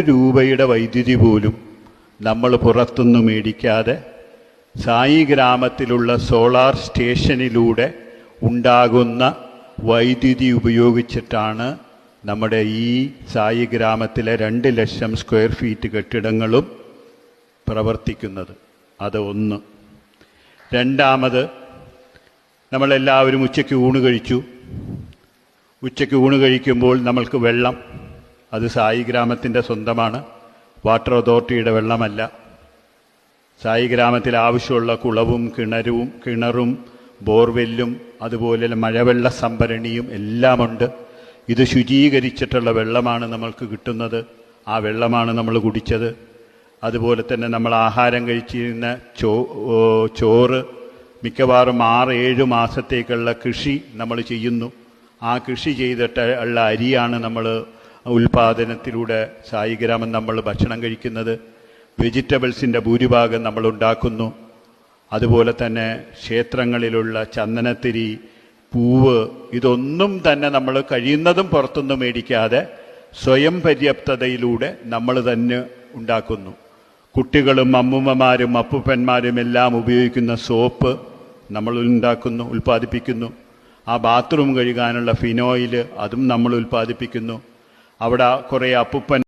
രൂപയുടെ വൈദ്യുതി പോലും നമ്മൾ പുറത്തുനിന്ന് മേടിക്കാതെ സായി ഗ്രാമത്തിലുള്ള സോളാർ സ്റ്റേഷനിലൂടെ ഉണ്ടാകുന്ന വൈദ്യുതി ഉപയോഗിച്ചിട്ടാണ് നമ്മുടെ ഈ സായി ഗ്രാമത്തിലെ 2 ലക്ഷം സ്ക്വയർ ഫീറ്റ് കെട്ടിടങ്ങളും പ്രവർത്തിക്കുന്നത്. അത് ഒന്ന്. രണ്ടാമത്, നമ്മളെല്ലാവരും ഉച്ചയ്ക്ക് ഊണ് കഴിച്ചു. ഉച്ചയ്ക്ക് ഊണ് കഴിക്കുമ്പോൾ നമ്മൾക്ക് വെള്ളം, അത് സായി ഗ്രാമത്തിൻ്റെ സ്വന്തമാണ്, വാട്ടർ അതോറിറ്റിയുടെ വെള്ളമല്ല. സായി ഗ്രാമത്തിൽ ആവശ്യമുള്ള കുളവും കിണറും ബോർവെല്ലും അതുപോലെ മഴവെള്ള സംഭരണിയും എല്ലാമുണ്ട്. ഇത് ശുചീകരിച്ചിട്ടുള്ള വെള്ളമാണ് നമ്മൾക്ക് കിട്ടുന്നത്. ആ വെള്ളമാണ് നമ്മൾ കുടിച്ചത്. അതുപോലെ തന്നെ നമ്മൾ ആഹാരം കഴിച്ചിരുന്ന ചോറ് മിക്കവാറും 6-7 മാസത്തേക്കുള്ള കൃഷി നമ്മൾ ചെയ്യുന്നു. ആ കൃഷി ചെയ്തിട്ട് ഉള്ള അരിയാണ് നമ്മൾ ഉൽപാദനത്തിലൂടെ സായി ഗ്രാമം നമ്മൾ ഭക്ഷണം കഴിക്കുന്നത്. വെജിറ്റബിൾസിൻ്റെ ഭൂരിഭാഗം നമ്മൾ ഉണ്ടാക്കുന്നു. അതുപോലെ തന്നെ ക്ഷേത്രങ്ങളിലുള്ള ചന്ദനത്തിരി, പൂവ്, ഇതൊന്നും തന്നെ നമ്മൾ കഴിയുന്നതും പുറത്തുനിന്ന് മേടിക്കാതെ സ്വയം പര്യാപ്തതയിലൂടെ നമ്മൾ തന്നെ ഉണ്ടാക്കുന്നു. കുട്ടികളും അമ്മൂമ്മമാരും അപ്പൂപ്പന്മാരും എല്ലാം ഉപയോഗിക്കുന്ന സോപ്പ് നമ്മൾ ഉണ്ടാക്കുന്നു, ഉൽപ്പാദിപ്പിക്കുന്നു. ആ ബാത്റൂം കഴുകാനുള്ള ഫിനോയിൽ അതും നമ്മൾ ഉൽപ്പാദിപ്പിക്കുന്നു. അവിടെ കുറേ അപ്പൂപ്പൻ